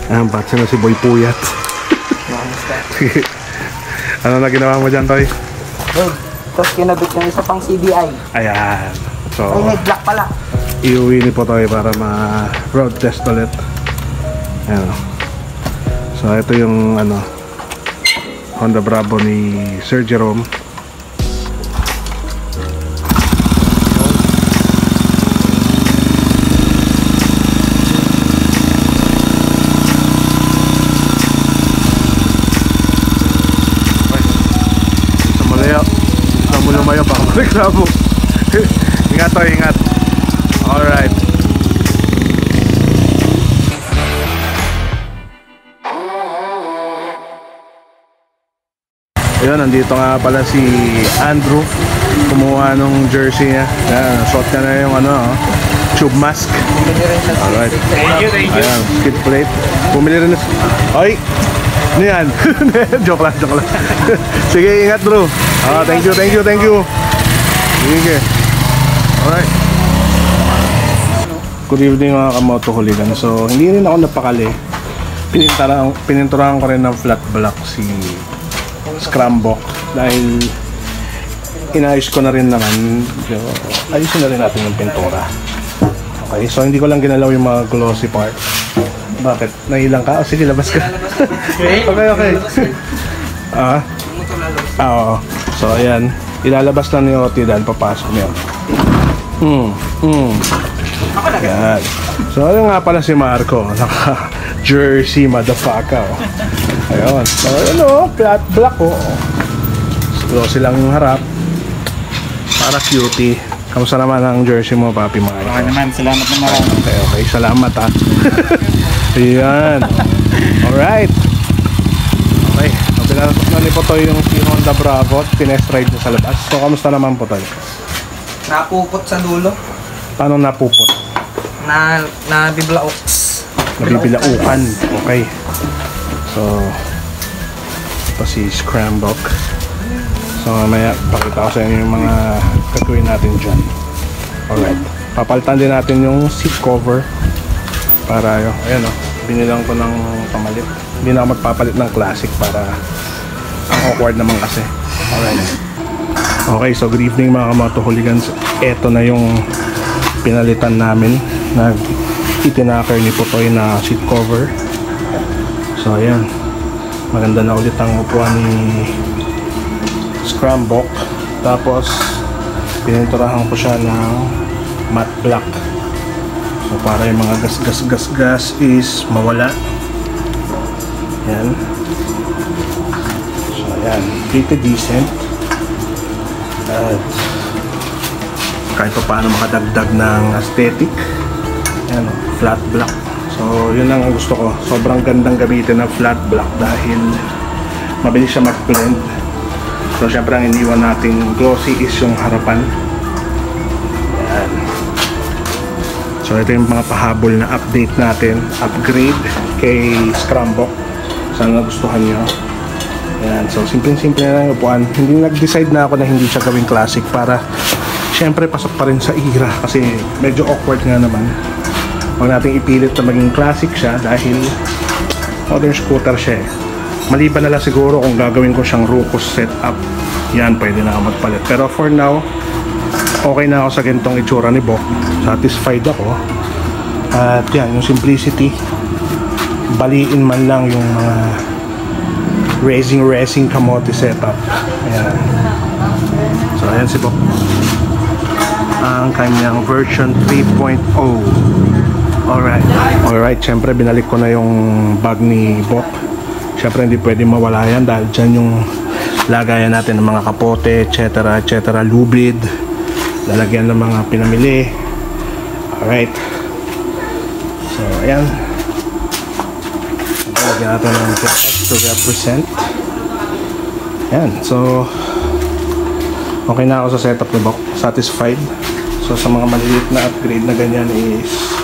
Ayan, batch na si Boy Puyat. Ano na ginawa mo dyan, Toy? Tapos kinabit yung isa pang CDI. Ayan. So, ay, may black pala. iuwi ni po Toy para ma-road test ulit. Ayan. So, ito yung ano, Honda Bravo ni Sir Jerome. Lumayo pa ako reklamo. Ingat to, ingat. Alright. Ayun, nandito nga pala si Andrew. Kumuha nung jersey niya. Ayan, suot niya na yung ano, tube mask. Alright. Ayan, skid plate. Bumili rin na. Ay! Ano yan? Joke lang, joke lang. Sige, ingat bro. Thank you, thank you, thank you. Sige. Alright. Good evening mga kamoto hooligan. So, hindi rin ako napakali. Pininturahan ko rin ng flat black si Scrambok. Dahil inayos ko na rin naman. Ayusin na rin natin yung pintura. Okay, so hindi ko lang ginalaw yung mga glossy part. Bakit? Nailang ka? O sige, labas ka. Okay, okay. Oo. So, ayan. Ilalabas lang ni Oti dahil papasok niya. Ayan. So, ayun nga pala si Marco. Naka-jersey, motherfucker. Ayun. So, ayun o. Flat black o. So, silang yung harap. Para cutie. Kamusta naman ang jersey mo, Papi Marco? Okay naman. Salamat naman. Okay, okay. Salamat ha. Ayan. Alright. Okay. Pinasok na ni Potoy yung si Honda Bravo. Tinest-ride niya sa labas. So, kamusta naman Potoy? Napupot sa dulo. Paano napupot? Nabiblauks. Nabibilaukan. Okay. So, ito si Scrambok. So, mamaya pakita ko sa inyo yung mga gagawin natin dyan. Alright. Papalitan din natin yung seat cover. Para yun, ayan o, binilang ko ng pamalit. Hindi na ako magpapalit ng classic para ang awkward naman kasi. Alright. Okay, so good evening mga kamoto hooligans. Ito na yung pinalitan namin na itinakar ni Potoy na seat cover. So ayan, maganda na ulit ang upuan ni Scrambok. Tapos pininturahan ko siya ng matte black. So para yung mga gas is mawala. Yan. So ayan, pretty decent. At kahit pa paano makadagdag ng aesthetic. Yan, flat black. So yun lang ang gusto ko. Sobrang gandang gamitin ng flat black dahil mabilis siya mag-blend. So syempre ang iniwan nating glossy is yung harapan. Yan. So ito yung mga pahabol na update natin, upgrade kay Scrambok. Sana nagustuhan nyo. Ayan, so simple-simple na lang yung upuan. Hindi nag-decide na ako na hindi siya gawing classic para syempre pasok pa rin sa era kasi medyo awkward nga naman. Huwag nating ipilit na maging classic siya dahil modern scooter siya eh. Maliban na lang siguro kung gagawin ko siyang Rucos setup. Yan, pwede na ako magpalit. Pero for now, okay na ako sa ganitong itsura ni Bok. Satisfied ako. At yan, yung simplicity. Baliin man lang yung mga racing kamote setup. Ayan. So ayan si Bok. Ang kanyang version 3.0. Alright, syempre binalik ko na yung bag ni Bok. Syempre hindi pwede mawala yan dahil dyan yung lagayan natin ng mga kapote, etc. Lubid. Lalagyan ng mga pinamili. Alright. So, ayan. Lalagyan natin ng X to represent. Ayan. So, okay na ako sa setup ni Bok. Satisfied. So, sa mga maliliit na upgrade na ganyan is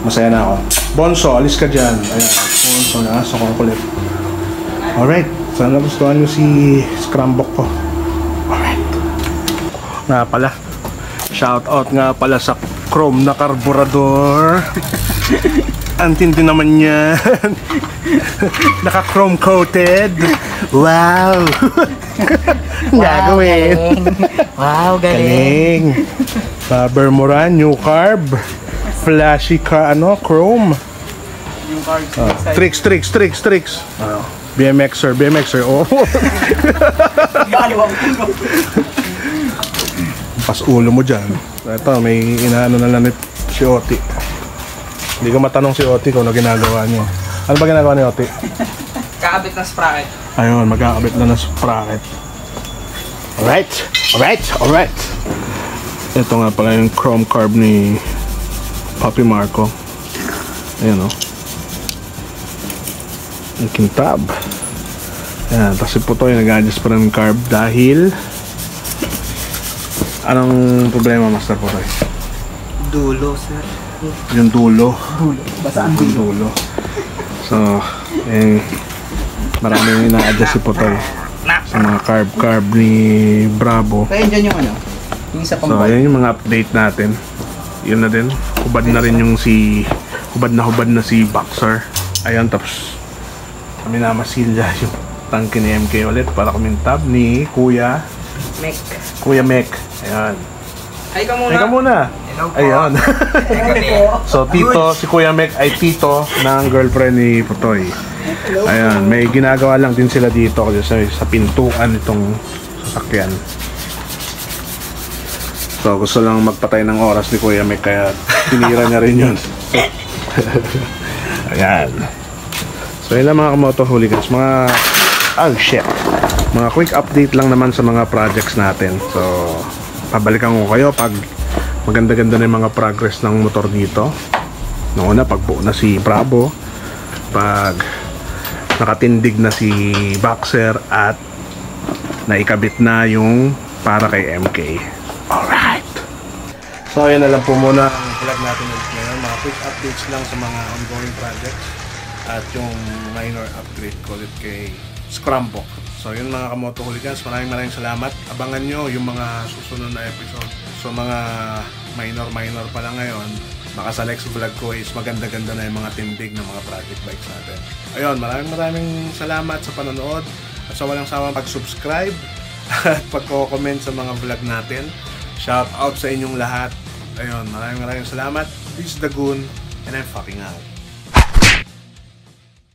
masaya na ako. Bonso, alis ka dyan. Ayan. Bonso na. So, kukulit. Alright. Sana gustuhan nyo si Scrambok ko. Alright. Nga pala, shout out nga pala sa chrome na carburetor. Ang tindi naman yan. Naka-chrome coated. Wow. Gagawin. Wow, Galing. Faber Moran, new carb. Flashy chrome. Yung cards Tricks. BMXer. Oh. Pas ulo mo dyan. Ito, may inaano na lang si Oti. Hindi ko matanong si Oti kung ano ginagawa niyo. Ano ba ginagawa ni Oti? Kakabit ng sprocket. Ayun, magkakabit na ng sprocket. Alright. Ito nga pala yung chrome carb ni Papi Marco. Ayan o. Yung kintab. Ayan, tapos si Putoy nag-adjust pa ng carb dahil anong problema, Master Putoy? Dulo, sir. Yung dulo. Basta ang Dulo. So, maraming ina-adjust si Putoy sa mga carb ni Bravo. Kaya dyan yung ano? Yung isa pang So, ayan yung mga update natin. Yun na din. Hubad na rin yung hubad na si Boxer. Ayan, tapos kami na masilya yung tangke ni MK ulit para kaming tab ni Kuya Mek. Ayan. Ay ka muna. Teka muna. Hello po. Ayan. Hello po. So, si Kuya Mek ay tito ng girlfriend ni Putoy. Ayan, may ginagawa lang din sila dito kasi sa pintuan itong sasakyan. So, gusto lang magpatay ng oras ni Kuya Mek kaya tinira niya rin yun. Ayan. So, yun lang mga kamoto hooligans. Mga quick update lang naman sa mga projects natin. So, pabalikan ko kayo pag maganda-ganda na yung mga progress ng motor dito. Noong una, pagbuo na si Bravo, pag nakatindig na si Boxer at naikabit na yung para kay MK. Alright. So, yan na lang po muna ang vlog natin ngayon. Mga quick updates lang sa mga ongoing projects at yung minor upgrade ko ulit kay Scramble. So, yun mga kamoto hooligans, maraming salamat. Abangan nyo yung mga susunod na episode. So, mga minor pa lang ngayon, baka sa next vlog ko is maganda-ganda na yung mga tindig ng mga project bikes natin. Ayun, maraming salamat sa panonood at sa walang sawang pag-subscribe at pag-comment sa mga vlog natin. Shout out sa inyong lahat. Ayun, maraming salamat. This is The Goon and I'm fucking out.